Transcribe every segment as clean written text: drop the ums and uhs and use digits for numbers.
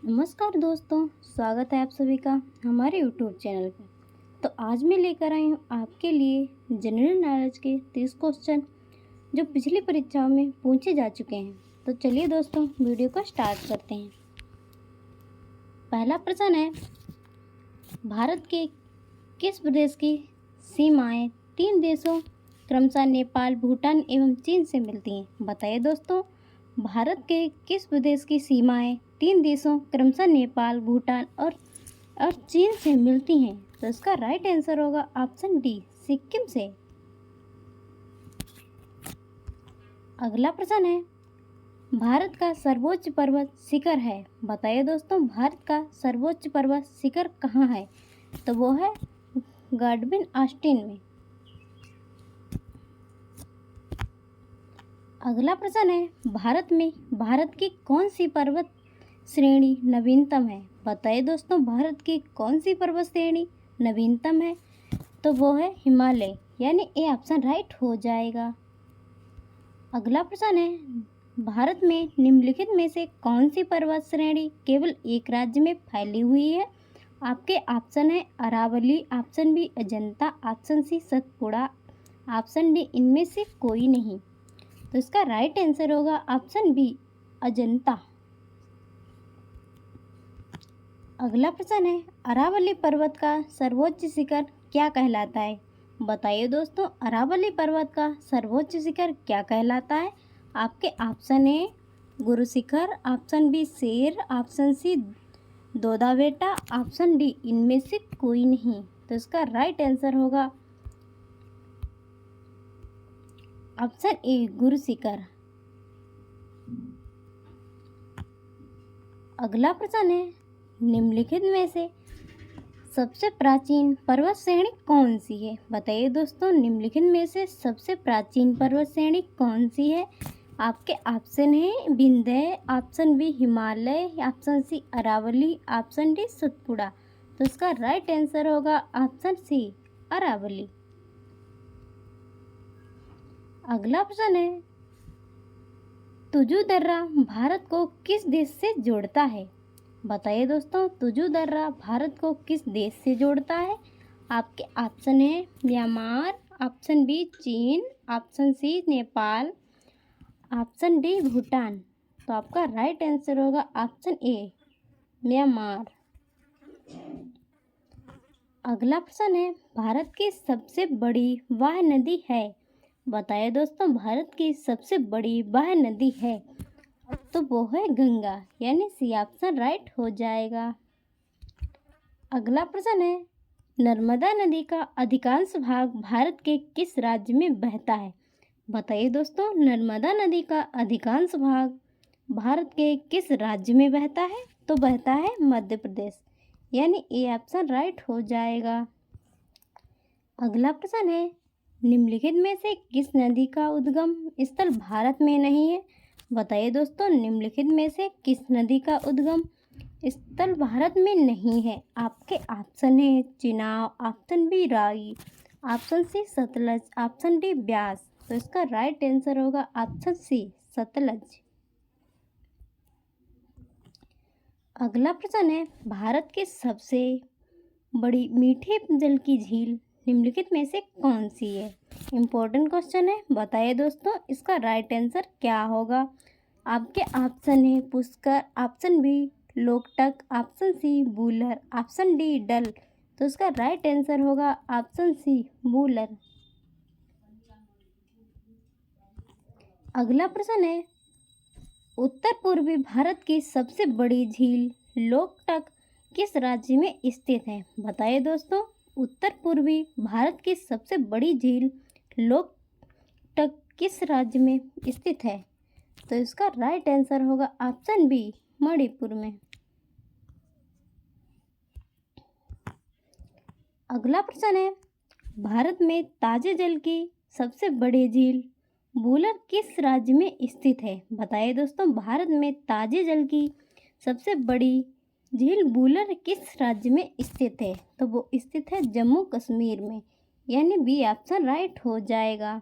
नमस्कार दोस्तों, स्वागत है आप सभी का हमारे यूट्यूब चैनल पर। तो आज मैं लेकर आई हूँ आपके लिए जनरल नॉलेज के 30 क्वेश्चन जो पिछली परीक्षाओं में पूछे जा चुके हैं। तो चलिए दोस्तों, वीडियो को स्टार्ट करते हैं। पहला प्रश्न है, भारत के किस प्रदेश की सीमाएं 3 देशों क्रमशः नेपाल, भूटान एवं चीन से मिलती हैं? बताइए दोस्तों, भारत के किस प्रदेश की सीमाएं 3 देशों क्रमशः नेपाल, भूटान और चीन से मिलती हैं? तो इसका राइट आंसर होगा ऑप्शन डी, सिक्किम से। अगला प्रश्न है, भारत का सर्वोच्च पर्वत शिखर है। बताइए दोस्तों, भारत का सर्वोच्च पर्वत शिखर कहाँ है? तो वो है गाडविन ऑस्टिन में। अगला प्रश्न है, भारत की कौन सी पर्वत श्रेणी नवीनतम है? बताइए दोस्तों, भारत की कौन सी पर्वत श्रेणी नवीनतम है? तो वो है हिमालय, यानी ए ऑप्शन राइट हो जाएगा। अगला प्रश्न है, भारत में निम्नलिखित में से कौन सी पर्वत श्रेणी केवल एक राज्य में फैली हुई है? आपके ऑप्शन है Aravalli, option B Ajanta, option C Satpura, option D इनमें से कोई नहीं। तो इसका राइट आंसर होगा ऑप्शन बी, अजंता। अगला प्रश्न है, अरावली पर्वत का सर्वोच्च शिखर क्या कहलाता है? बताइए दोस्तों, अरावली पर्वत का सर्वोच्च शिखर क्या कहलाता है? आपके ऑप्शन है गुरु शिखर, ऑप्शन बी शेर, ऑप्शन सी दोदाबेटा, ऑप्शन डी इनमें से कोई नहीं। तो इसका राइट आंसर होगा ऑप्शन ए, गुरु शिखर। अगला प्रश्न है, निम्नलिखित में से सबसे प्राचीन पर्वत श्रेणी कौन सी है? बताइए दोस्तों, निम्नलिखित में से सबसे प्राचीन पर्वत श्रेणी कौन सी है? आपके ऑप्शन है Vindhya, option B Himalaya, option C Aravalli, option D Satpura. तो इसका राइट आंसर होगा ऑप्शन सी, अरावली। अगला प्रश्न है, तुजु दर्रा भारत को किस देश से जोड़ता है? बताइए दोस्तों, तुजु दर्रा भारत को किस देश से जोड़ता है? आपके ऑप्शन है म्यांमार, ऑप्शन बी चीन, option C Nepal, option D Bhutan. तो आपका राइट आंसर होगा ऑप्शन ए, म्यांमार। अगला प्रश्न है, भारत की सबसे बड़ी वह नदी है? बताइए दोस्तों, भारत की सबसे बड़ी वह नदी है तो वो है गंगा, यानी सी ऑप्शन राइट हो जाएगा। अगला प्रश्न है, नर्मदा नदी का अधिकांश भाग भारत के किस राज्य में बहता है? बताइए दोस्तों, नर्मदा नदी का अधिकांश भाग भारत के किस राज्य में बहता है? तो बहता है मध्य प्रदेश, यानी ए ऑप्शन राइट हो जाएगा। अगला प्रश्न है, निम्नलिखित में से किस नदी का उद्गम स्थल भारत में नहीं है? बताइए दोस्तों, निम्नलिखित में से किस नदी का उद्गम स्थल भारत में नहीं है? आपके ऑप्शन है Chenab, option B Ravi, option C Sutlej, option D Beas. तो इसका राइट आंसर होगा ऑप्शन सी, सतलज। अगला प्रश्न है, भारत की सबसे बड़ी मीठे जल की झील निम्नलिखित में से कौन सी है? इम्पोर्टेंट क्वेश्चन है, बताइए दोस्तों इसका राइट आंसर क्या होगा? आपके ऑप्शन है Pushkar, option B Loktak, option C Wular, option D Dal. तो इसका राइट आंसर होगा ऑप्शन सी, बूलर। अगला प्रश्न है, उत्तर पूर्वी भारत की सबसे बड़ी झील लोकटक किस राज्य में स्थित है? बताइए दोस्तों, उत्तर पूर्वी भारत की सबसे बड़ी झील लोकटक किस राज्य में स्थित है? तो इसका राइट आंसर होगा ऑप्शन बी, मणिपुर में। अगला प्रश्न है, भारत में ताजे जल की सबसे बड़ी झील बूलर किस राज्य में स्थित है? बताइए दोस्तों, भारत में ताजे जल की सबसे बड़ी झील बूलर किस राज्य में स्थित है? तो वो स्थित है जम्मू कश्मीर में, यानी बी ऑप्शन राइट हो जाएगा।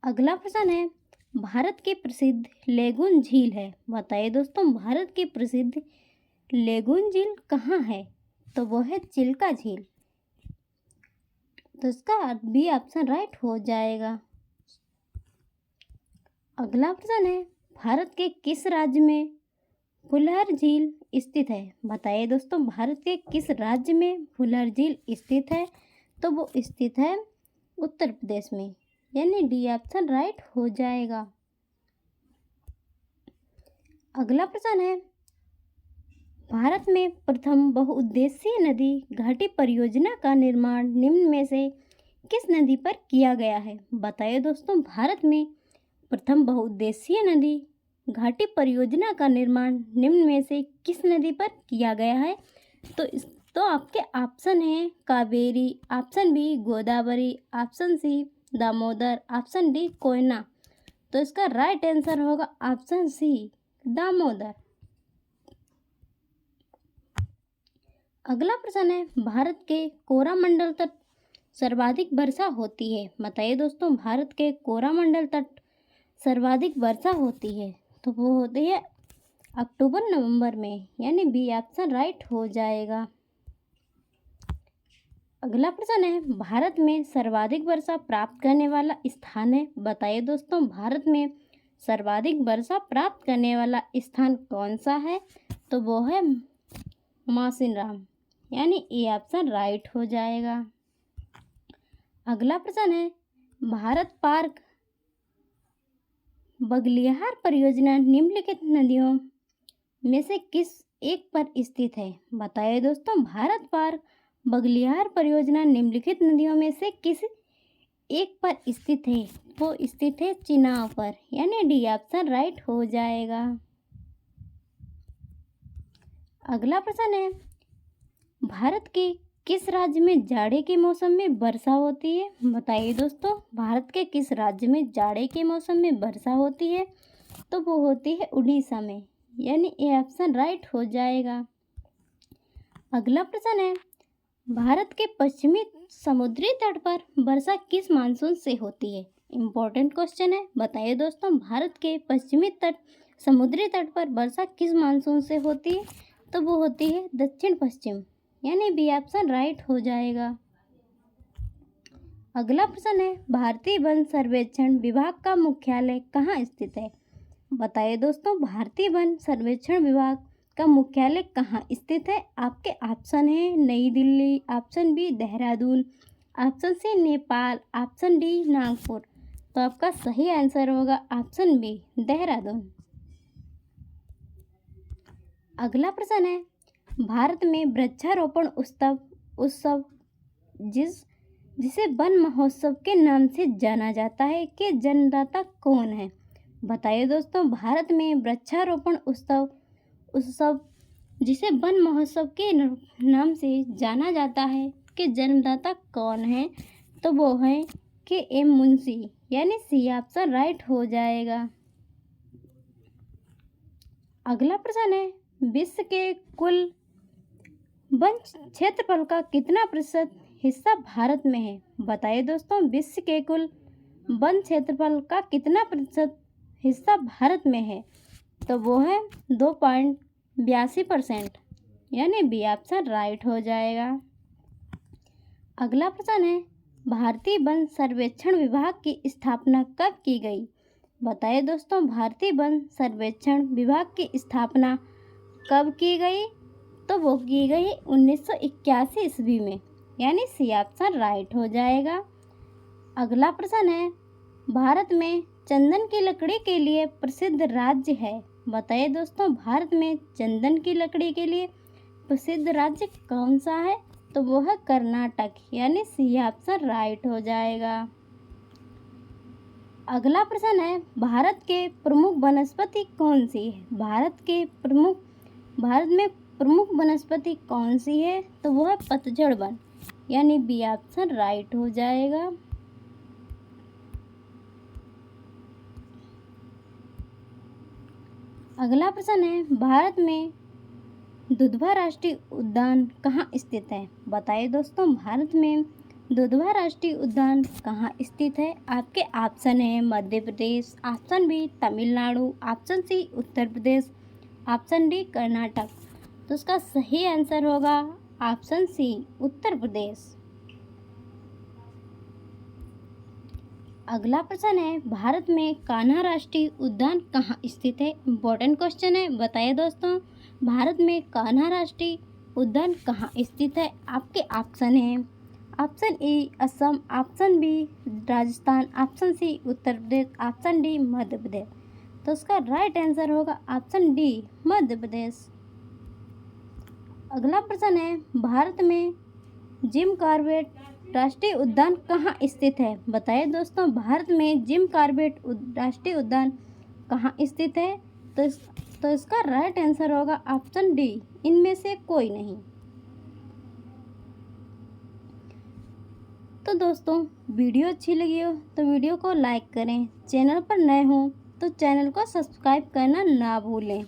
अगला प्रश्न है, भारत की प्रसिद्ध लेगून झील है? बताइए दोस्तों, भारत की प्रसिद्ध लेगून झील कहाँ है? तो वो है चिल्का झील। तो इसका बी ऑप्शन राइट हो जाएगा। अगला प्रश्न है, भारत के किस राज्य में फुलहर झील स्थित है? बताइए दोस्तों, भारत के किस राज्य में फुलहर झील स्थित है? तो वो स्थित है उत्तर प्रदेश में, यानी डी ऑप्शन राइट हो जाएगा। अगला प्रश्न है, भारत में प्रथम बहुउद्देशीय नदी घाटी परियोजना का निर्माण निम्न में से किस नदी पर किया गया है? बताइए दोस्तों, भारत में प्रथम बहुउद्देशीय नदी घाटी परियोजना का निर्माण निम्न में से किस नदी पर किया गया है? तो आपके ऑप्शन हैं Kaveri, option B Godavari, option C Damodar, option D Koyna. तो इसका राइट आंसर होगा ऑप्शन सी दामोदर। अगला प्रश्न है, भारत के कोरामंडल तट सर्वाधिक वर्षा होती है? बताइए दोस्तों, भारत के कोरामंडल तट सर्वाधिक वर्षा होती है? तो वो होती है अक्टूबर नवंबर में, यानी बी ऑप्शन राइट हो जाएगा। अगला प्रश्न है, भारत में सर्वाधिक वर्षा प्राप्त करने वाला स्थान है? बताइए दोस्तों, भारत में सर्वाधिक वर्षा प्राप्त करने वाला स्थान कौन सा है? तो वो है मासिनराम, यानी ए ऑप्शन राइट हो जाएगा। अगला प्रश्न है, भारत पार्क बगलियाहार परियोजना निम्नलिखित नदियों में से किस एक पर स्थित है? बताइए दोस्तों, भारत पार्क बगलियाहार परियोजना निम्नलिखित नदियों में से किस एक पर स्थित है? वो स्थित है चिनाब पर, यानी डी ऑप्शन राइट हो जाएगा। अगला प्रश्न है, भारत के किस राज्य में जाड़े के मौसम में वर्षा होती है? बताइए दोस्तों, भारत के किस राज्य में जाड़े के मौसम में वर्षा होती है? तो वो होती है उड़ीसा में, यानी ए ऑप्शन राइट हो जाएगा। अगला प्रश्न है, भारत के पश्चिमी समुद्री तट पर वर्षा किस मानसून से होती है? इम्पोर्टेंट क्वेश्चन है। बताइए दोस्तों, भारत के पश्चिमी तट समुद्री तट पर वर्षा किस मानसून से होती है? तो वो होती है दक्षिण पश्चिम, यानी बी ऑप्शन राइट हो जाएगा। अगला प्रश्न है, भारतीय वन सर्वेक्षण विभाग का मुख्यालय कहाँ स्थित है? बताइए दोस्तों, भारतीय वन सर्वेक्षण विभाग का मुख्यालय कहाँ स्थित है? आपके ऑप्शन है New Delhi, option B Dehradun, option C Nepal, option D Nagpur. तो आपका सही आंसर होगा ऑप्शन बी देहरादून। अगला प्रश्न है, भारत में वृक्षारोपण उत्सव जिसे वन महोत्सव के नाम से जाना जाता है के जन्मदाता कौन है? बताइए दोस्तों, भारत में वृक्षारोपण उत्सव जिसे वन महोत्सव के नाम से जाना जाता है के जन्मदाता कौन है? तो वो है के एम मुंशी, यानी सी ऑप्शन राइट हो जाएगा। अगला प्रश्न है, विश्व के कुल वन क्षेत्रफल का कितना प्रतिशत हिस्सा भारत में है? बताइए दोस्तों, विश्व के कुल वन क्षेत्रफल का कितना प्रतिशत हिस्सा भारत में है? तो वो है 2.82%, यानी बी ऑप्शन राइट हो जाएगा। अगला प्रश्न है, भारतीय वन सर्वेक्षण विभाग की स्थापना कब की गई? बताइए दोस्तों, भारतीय वन सर्वेक्षण विभाग की स्थापना कब की गई? तो वो की गई 1981 ईस्वी में, यानी सी ऑप्शन राइट हो जाएगा। अगला प्रश्न है, भारत में चंदन की लकड़ी के लिए प्रसिद्ध राज्य है? बताइए दोस्तों, भारत में चंदन की लकड़ी के लिए प्रसिद्ध राज्य कौन सा है? तो वो है कर्नाटक, यानी सी ऑप्शन राइट हो जाएगा। अगला प्रश्न है, भारत के प्रमुख वनस्पति कौन सी है? भारत में प्रमुख वनस्पति कौन सी है? तो वो है पतझड़ वन, यानी बी ऑप्शन राइट हो जाएगा। अगला प्रश्न है, भारत में दुधवा राष्ट्रीय उद्यान कहाँ स्थित है? बताइए दोस्तों, भारत में दुधवा राष्ट्रीय उद्यान कहाँ स्थित है? आपके ऑप्शन है Madhya Pradesh, option B Tamil Nadu, option C Uttar Pradesh, option D Karnataka. तो उसका सही आंसर होगा ऑप्शन सी उत्तर प्रदेश। अगला प्रश्न है भारत में कान्हा राष्ट्रीय उद्यान कहाँ स्थित है? इम्पोर्टेंट क्वेश्चन है, बताइए दोस्तों भारत में कान्हा राष्ट्रीय उद्यान कहाँ स्थित है? आपके ऑप्शन है option A Assam, option B Rajasthan, option C Uttar Pradesh, option D Madhya Pradesh. तो उसका राइट आंसर होगा ऑप्शन डी मध्य प्रदेश। अगला प्रश्न है भारत में जिम कॉर्बेट राष्ट्रीय उद्यान कहाँ स्थित है? बताइए दोस्तों भारत में जिम कॉर्बेट राष्ट्रीय उद्यान कहाँ स्थित है? तो इसका राइट आंसर होगा ऑप्शन डी इनमें से कोई नहीं। तो दोस्तों वीडियो अच्छी लगी हो तो वीडियो को लाइक करें, चैनल पर नए हो तो चैनल को सब्सक्राइब करना ना भूलें।